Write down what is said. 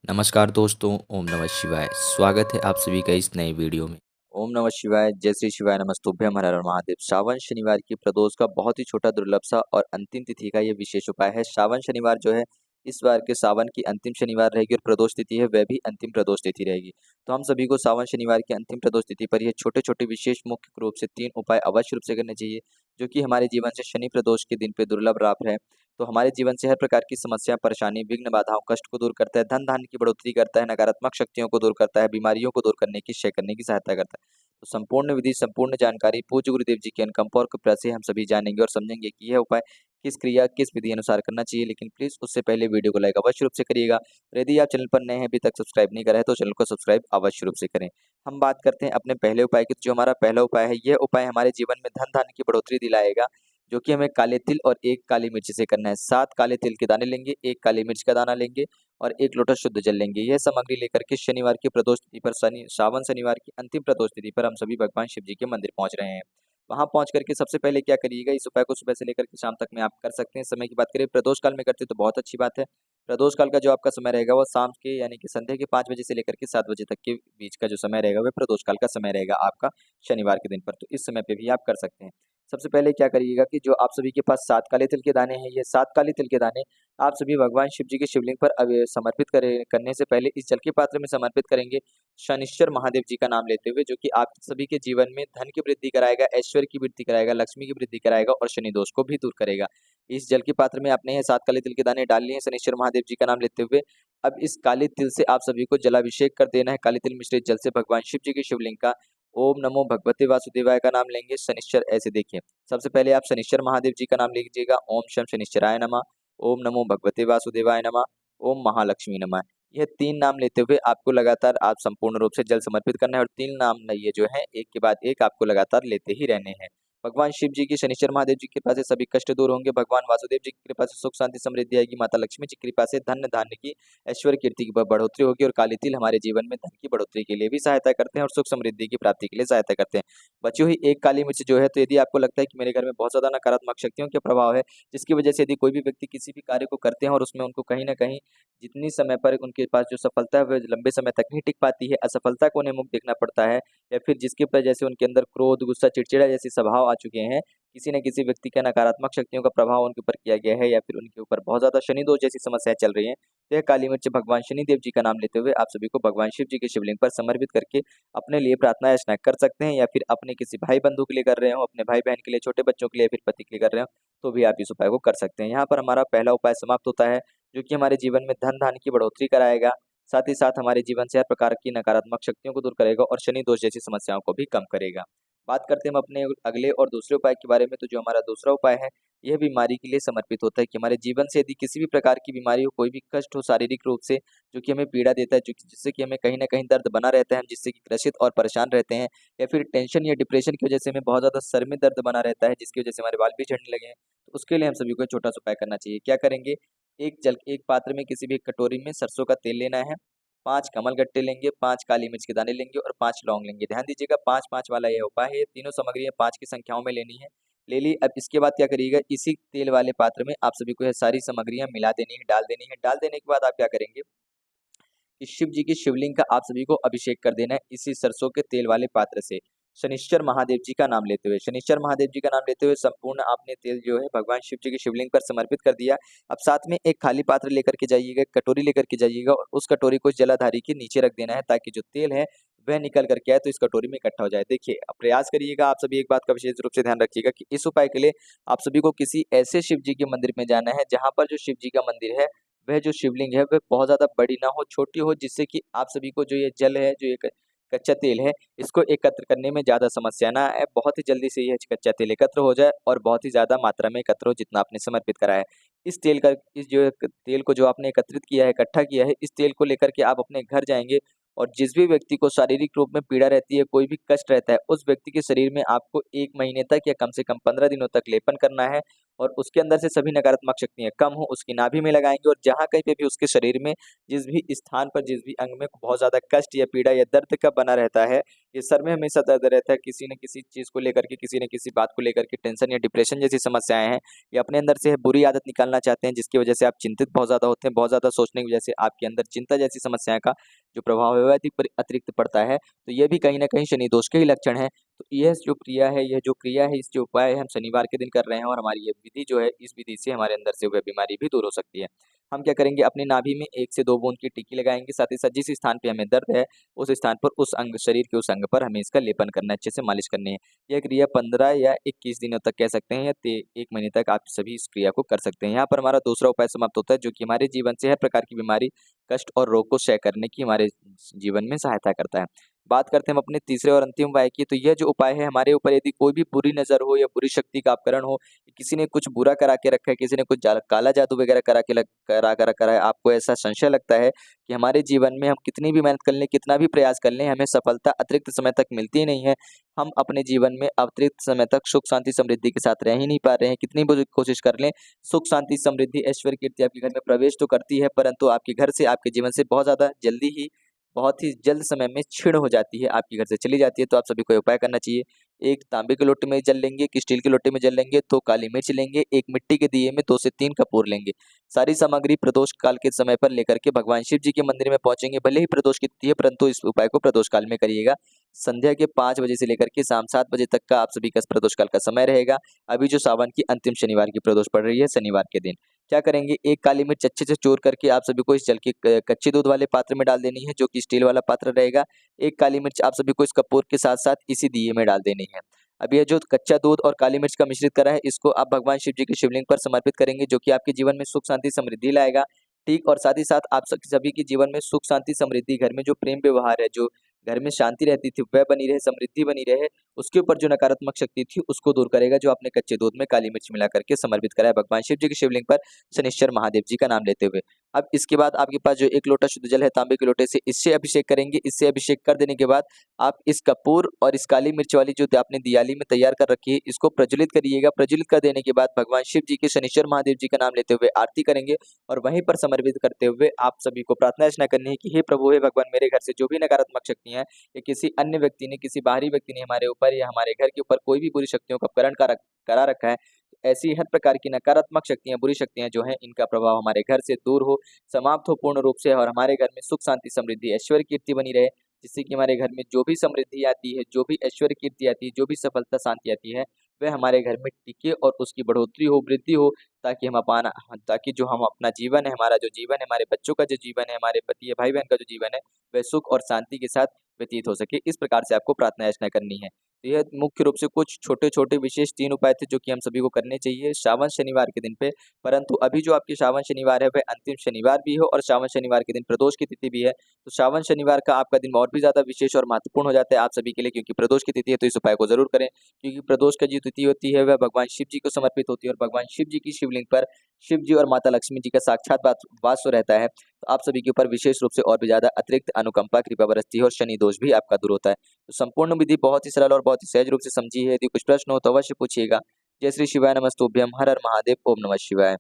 नमस्कार दोस्तों, ओम नमः शिवाय। स्वागत है आप सभी का इस नए वीडियो में। ओम नमः शिवाय, जय श्री शिवाय, नमस्तुभ्यम, हर हर महादेव। श्रावण शनिवार की प्रदोष का बहुत ही छोटा दुर्लभ सा और अंतिम तिथि का ये विशेष उपाय है। श्रावण शनिवार जो है इस बार के सावन की अंतिम शनिवार रहेगी और प्रदोष तिथि है वह भी अंतिम प्रदोष तिथि रहेगी। तो हम सभी को सावन शनिवार की अंतिम प्रदोष तिथि पर ये छोटे-छोटे विशेष मुख्य रूप से 3 उपाय अवश्य रूप से करने चाहिए, जो कि हमारे जीवन से शनि प्रदोष के दिन पे दुर्लभ लाभ है। तो हमारे जीवन से हर प्रकार की समस्या, परेशानी, विघ्न, बाधाओं, कष्ट को दूर करता है, धन-धान्य की बढ़ोतरी करता है, नकारात्मक शक्तियों को दूर करता है, बीमारियों को दूर करने की, क्षय करने की सहायता करता है। तो संपूर्ण विधि, संपूर्ण जानकारी पूज्य गुरुदेव जी के अनुकंपा और कृपा से हम सभी जानेंगे और समझेंगे कि यह उपाय किस क्रिया, किस विधि अनुसार करना चाहिए। लेकिन प्लीज़ उससे पहले वीडियो को लाइक अवश्य रूप से करिएगा और यदि आप चैनल पर नए हैं, अभी तक सब्सक्राइब नहीं करा है, तो चैनल को सब्सक्राइब अवश्य रूप से करें। हम बात करते हैं अपने पहले उपाय की। तो जो हमारा पहला उपाय है, यह उपाय हमारे जीवन में धन-धान्य की बढ़ोतरी दिलाएगा, जो कि हमें काले तिल और 1 काली मिर्च से करना है। 7 काले तिल के दाने लेंगे, 1 काली मिर्च का दाना लेंगे और 1 लोटा शुद्ध जल लेंगे। यह सामग्री लेकर के शनिवार की प्रदोष तिथि पर श्रावण शनिवार की अंतिम प्रदोष तिथि पर हम सभी भगवान शिव जी के मंदिर पहुँच रहे हैं। वहाँ पहुँच कर के सबसे पहले क्या करिएगा, इस उपाय को सुबह से लेकर के शाम तक में आप कर सकते हैं। समय की बात करें प्रदोष काल में करते हैं तो बहुत अच्छी बात है। प्रदोष काल का जो आपका समय रहेगा वो शाम के यानी कि संध्या के 5 बजे से लेकर के 7 बजे तक के बीच का जो समय रहेगा वह प्रदोष काल का समय रहेगा आपका शनिवार के दिन पर। तो इस समय पे भी आप कर सकते हैं। सबसे पहले क्या करिएगा कि जो आप सभी के पास 7 काले तिल के दाने हैं, ये 7 काले तिल के दाने आप सभी भगवान शिव जी के शिवलिंग पर समर्पित करने से पहले इस जल के पात्र में समर्पित करेंगे शनिश्चर महादेव जी का नाम लेते हुए, जो कि आप सभी के जीवन में धन की वृद्धि कराएगा, ऐश्वर्य की वृद्धि कराएगा, लक्ष्मी की वृद्धि कराएगा और शनि दोष को भी दूर करेगा। इस जल के पात्र में आपने ये 7 काले तिल के दाने डाल लिए हैं शनिश्चर महादेव जी का नाम लेते हुए। अब इस काले तिल से आप सभी को जलाभिषेक कर देना है। काले तिल मिश्रित जल से भगवान शिव जी के शिवलिंग का ओम नमो भगवते वासुदेवाय का नाम लेंगे। शनिश्चर ऐसे देखिए, सबसे पहले आप शनिश्चर महादेव जी का नाम लीजिएगा। ओम शम शनिश्चराय नमः, ओम नमो भगवते वासुदेवाय नमः, ओम महालक्ष्मी नमः। यह 3 नाम लेते हुए आपको लगातार आप संपूर्ण रूप से जल समर्पित करना है और 3 नाम ये जो हैं एक के बाद एक आपको लगातार लेते ही रहने हैं। भगवान शिव जी की, शनिश्चर महादेव जी की कृपा से सभी कष्ट दूर होंगे। भगवान वासुदेव जी की कृपा से सुख शांति समृद्धि आएगी। माता लक्ष्मी जी की कृपा से धन धान्य की, ऐश्वर्य कीर्ति की बढ़ोतरी होगी और काले तिल हमारे जीवन में धन की बढ़ोतरी के लिए भी सहायता करते हैं और सुख समृद्धि की प्राप्ति के लिए सहायता करते हैं। बची हुई 1 काली मिर्च जो है, तो यदि आपको लगता है कि मेरे घर में बहुत ज़्यादा नकारात्मक शक्तियों के प्रभाव है, जिसकी वजह से यदि कोई भी व्यक्ति किसी भी कार्य को करते हैं और उसमें उनको कहीं न कहीं जितनी समय पर उनके पास जो सफलता है वह लंबे समय तक नहीं टिक पाती है, असफलता को उन्हें मुख देखना पड़ता है या फिर जिसकी वजह से उनके अंदर क्रोध, गुस्सा, चिड़चिड़ा जैसे स्वभाव आ चुके हैं, किसी न किसी व्यक्ति का नकारात्मक शक्तियों का प्रभाव उनके ऊपर किया गया है या फिर उनके ऊपर बहुत ज़्यादा शनि दोष जैसी समस्याएँ चल रही हैं, तो यह काली मिर्च भगवान शनिदेव जी का नाम लेते हुए आप सभी को भगवान शिव जी के शिवलिंग पर समर्पित करके अपने लिए प्रार्थना याचना कर सकते हैं या फिर अपने किसी भाई-बंधु के लिए कर रहे हो, अपने भाई-बहन के लिए, छोटे बच्चों के लिए या फिर पति के लिए कर रहे हो, तो भी आप इस उपाय को कर सकते हैं। यहाँ पर हमारा पहला उपाय समाप्त होता है, जो कि हमारे जीवन में धन-धान्य की बढ़ोतरी कराएगा, साथ ही साथ हमारे जीवन से हर प्रकार की नकारात्मक शक्तियों को दूर करेगा और शनि दोष जैसी समस्याओं को भी कम करेगा। बात करते हैं हम अपने अगले और दूसरे उपाय के बारे में, तो जो हमारा दूसरा उपाय है, यह बीमारी के लिए समर्पित होता है कि हमारे जीवन से यदि किसी भी प्रकार की बीमारी हो, कोई भी कष्ट हो शारीरिक रूप से, जो कि हमें पीड़ा देता है, जो कि जिससे कि हमें कहीं न कहीं दर्द बना रहता है, हम जिससे कि ग्रसित और परेशान रहते हैं या फिर टेंशन या डिप्रेशन की वजह से हमें बहुत ज़्यादा सर में दर्द बना रहता है, जिसकी वजह से हमारे बाल भी झड़ने लगे हैं, तो उसके लिए हम सभी को एक छोटा-सा उपाय करना चाहिए। क्या करेंगे, एक पात्र में किसी भी एक कटोरी में सरसों का तेल लेना है, 5 कमलगट्टे लेंगे, 5 काली मिर्च के दाने लेंगे और 5 लौंग लेंगे। ध्यान दीजिएगा 5-5 वाला यह उपाय है, तीनों सामग्रियाँ 5 की संख्याओं में लेनी है। ले ली, अब इसके बाद क्या करिएगा, इसी तेल वाले पात्र में आप सभी को यह सारी सामग्रियाँ मिला देनी है, डाल देनी है। डाल देने के बाद आप क्या करेंगे कि शिव जी की शिवलिंग का आप सभी को अभिषेक कर देना है इसी सरसों के तेल वाले पात्र से। शनिश्चर महादेव जी का नाम लेते हुए, शनिश्चर महादेव जी का नाम लेते हुए संपूर्ण आपने तेल जो है भगवान शिव जी की शिवलिंग पर समर्पित कर दिया। अब साथ में एक खाली पात्र लेकर के जाइएगा, एक कटोरी लेकर के जाइएगा और उस कटोरी को जलाधारी के नीचे रख देना है ताकि जो तेल है वह निकल करके आए तो इस कटोरी में इकट्ठा हो जाए। देखिए, अब प्रयास करिएगा, आप सभी एक बात का विशेष रूप से ध्यान रखिएगा कि इस उपाय के लिए आप सभी को किसी ऐसे शिव जी के मंदिर में जाना है जहाँ पर जो शिव जी का मंदिर है वह जो शिवलिंग है वह बहुत ज़्यादा बड़ी ना हो, छोटी हो, जिससे कि आप सभी को जो ये जल है, जो ये कच्चा तेल है, इसको एकत्र करने में ज़्यादा समस्या ना आए। बहुत ही जल्दी से यह कच्चा तेल एकत्र हो जाए और बहुत ही ज़्यादा मात्रा में एकत्र हो जितना आपने समर्पित करा है। इस जो एक तेल को जो आपने एकत्रित किया है, इकट्ठा किया है, इस तेल को लेकर के आप अपने घर जाएँगे और जिस भी व्यक्ति को शारीरिक रूप में पीड़ा रहती है, कोई भी कष्ट रहता है, उस व्यक्ति के शरीर में आपको 1 महीने तक या कम से कम 15 दिनों तक लेपन करना है और उसके अंदर से सभी नकारात्मक शक्तियाँ कम हो उसकी नाभि में लगाएँगे और जहाँ कहीं पे भी उसके शरीर में जिस भी स्थान पर जिस भी अंग में बहुत ज़्यादा कष्ट या पीड़ा या दर्द का बना रहता है, ये सर में हमेशा दर्द रहता है, किसी न किसी चीज़ को लेकर के, किसी न किसी बात को लेकर के टेंशन या डिप्रेशन जैसी समस्याएँ हैं, या अपने अंदर से बुरी आदत निकालना चाहते हैं जिसकी वजह से आप चिंतित बहुत ज़्यादा होते हैं, बहुत ज़्यादा सोचने की वजह से आपके अंदर चिंता जैसी समस्याएँ का जो प्रभाव है वह अतिरिक्त पड़ता है, तो ये भी कहीं न कहीं शनि दोष के ही लक्षण हैं। तो यह जो क्रिया है, यह जो क्रिया है, इस जो उपाय है हम शनिवार के दिन कर रहे हैं और हमारी ये विधि जो है, इस विधि से हमारे अंदर से वह बीमारी भी दूर हो सकती है। हम क्या करेंगे, अपनी नाभि में 1 से 2 बूंद की टिक्की लगाएँगे, साथ ही साथ जिस स्थान पे हमें दर्द है, उस स्थान पर उस अंग शरीर के उस अंग पर हमें इसका लेपन करना है, अच्छे से मालिश करनी है। यह क्रिया 15 या 21 दिनों तक कह सकते हैं या 1 महीने तक आप सभी इस क्रिया को कर सकते हैं। यहाँ पर हमारा दूसरा उपाय समाप्त होता है जो कि हमारे जीवन से हर प्रकार की बीमारी, कष्ट और रोग को क्षय करने की हमारे जीवन में सहायता करता है। बात करते हैं हम अपने तीसरे और अंतिम उपाय की, तो यह जो उपाय है हमारे ऊपर यदि कोई भी बुरी नज़र हो या बुरी शक्ति का अपकरण हो, किसी ने कुछ बुरा करा के रखा है, किसी ने कुछ काला जादू वगैरह करा के रखा है, आपको ऐसा संशय लगता है कि हमारे जीवन में हम कितनी भी मेहनत कर लें, कितना भी प्रयास कर लें, हमें सफलता अतिरिक्त समय तक मिलती ही नहीं है। हम अपने जीवन में अतिरिक्त समय तक सुख, शांति, समृद्धि के साथ रह ही नहीं पा रहे हैं, कितनी भी कोशिश कर लें, सुख, शांति, समृद्धि, ऐश्वर्य, कीर्ति आपके घर में प्रवेश तो करती है, परंतु आपके घर से, आपके जीवन से बहुत ही जल्द समय में क्षीण हो जाती है, आपके घर से चली जाती है। तो आप सभी को ये उपाय करना चाहिए। एक तांबे के लोटे में जल लेंगे, एक स्टील के लोटे में जल लेंगे, 2 काली मिर्च लेंगे, एक मिट्टी के दिए में 2 से 3 कपूर लेंगे। सारी सामग्री प्रदोष काल के समय पर लेकर के भगवान शिव जी के मंदिर में पहुँचेंगे। भले ही प्रदोष की तिथि है, परंतु इस उपाय को प्रदोष काल में करिएगा। संध्या के 5 बजे से लेकर के शाम 7 बजे तक का आप सभी का प्रदोष काल का समय रहेगा। अभी जो सावन की अंतिम शनिवार की प्रदोष पड़ रही है, शनिवार के दिन। क्या करेंगे, एक काली मिर्च अच्छे से चूर करके आप सभी को इस जल के कच्चे दूध वाले पात्र में डाल देनी है, जो कि स्टील वाला पात्र रहेगा। एक काली मिर्च आप सभी को इस कपूर के साथ-साथ इसी दिए में डाल देनी है। अब यह जो कच्चा दूध और काली मिर्च का मिश्रित करा है, इसको आप भगवान शिव जी के शिवलिंग पर समर्पित करेंगे, जो कि आपके जीवन में सुख, शांति, समृद्धि लाएगा। ठीक, और साथ ही साथ आप सभी के जीवन में सुख, शांति, समृद्धि, घर में जो प्रेम व्यवहार है, जो घर में शांति रहती थी, वह बनी रहे, समृद्धि बनी रहे, उसके ऊपर जो नकारात्मक शक्ति थी, उसको दूर करेगा, जो आपने कच्चे दूध में काली मिर्च मिला करके समर्पित करा है भगवान शिव जी के शिवलिंग पर शनिश्चर महादेव जी का नाम लेते हुए। अब इसके बाद आपके पास जो 1 लोटा शुद्ध जल है तांबे के लोटे से, इससे अभिषेक करेंगे। इससे अभिषेक कर देने के बाद आप इस कपूर और इस काली मिर्च वाली जो आपने दियाली में तैयार कर रखी है, इसको प्रज्वलित करिएगा। प्रज्वलित कर देने के बाद भगवान शिव जी के शनिश्चर महादेव जी का नाम लेते हुए आरती करेंगे और वहीं पर समर्पित करते हुए आप सभी को प्रार्थना अर्चना करनी है कि हे प्रभु, हे भगवान, मेरे घर से जो भी नकारात्मक शक्तियाँ हैं या किसी अन्य व्यक्ति ने, किसी बाहरी व्यक्ति ने हमारे ऊपर या हमारे घर के ऊपर कोई भी बुरी शक्तियों का अपकरण करा रखा है, तो ऐसी हर प्रकार की नकारात्मक शक्तियाँ, बुरी शक्तियाँ जो हैं, इनका प्रभाव हमारे घर से दूर हो, समाप्त हो पूर्ण रूप से और हमारे घर में सुख, शांति, समृद्धि, ऐश्वर्य, कीर्ति बनी रहे, जिससे कि हमारे घर में जो भी समृद्धि आती है, जो भी ऐश्वर्य, कीर्ति आती है, जो भी सफलता, शांति आती है, वह हमारे घर में टिके और उसकी बढ़ोतरी हो, वृद्धि हो, ताकि जो हम अपना जीवन है, हमारा जो जीवन है, हमारे बच्चों का जो जीवन है, हमारे पति या भाई-बहन का जो जीवन है, वह सुख और शांति के साथ व्यतीत हो सके। इस प्रकार से आपको प्रार्थना अर्चना करनी है। तो यह मुख्य रूप से कुछ छोटे-छोटे विशेष 3 उपाय थे जो कि हम सभी को करने चाहिए श्रावण शनिवार के दिन पे। परंतु अभी जो आपकी श्रावण शनिवार है, वह अंतिम शनिवार भी हो और श्रावण शनिवार के दिन प्रदोष की तिथि भी है। तो श्रावण शनिवार का आपका दिन और भी ज़्यादा विशेष और महत्वपूर्ण हो जाता है आप सभी के लिए, क्योंकि प्रदोष की तिथि है, तो इस उपाय को ज़रूर करें। क्योंकि प्रदोष का जो तिथि होती है, वह भगवान शिव जी को समर्पित होती है और भगवान शिव जी की शिवलिंग पर शिव जी और माता लक्ष्मी जी का साक्षात वास रहता है। तो आप सभी के ऊपर विशेष रूप से और भी ज़्यादा अतिरिक्त अनुकंपा, कृपा बरसती है और शनि दोष भी आपका दूर होता है। तो संपूर्ण विधि बहुत ही सरल और बहुत ही सहज रूप से समझी है। यदि कुछ प्रश्न हो तो अवश्य पूछिएगा। जय श्री शिवाय नमस्तुभ्यम, हर हर महादेव, ओम नमः शिवाय।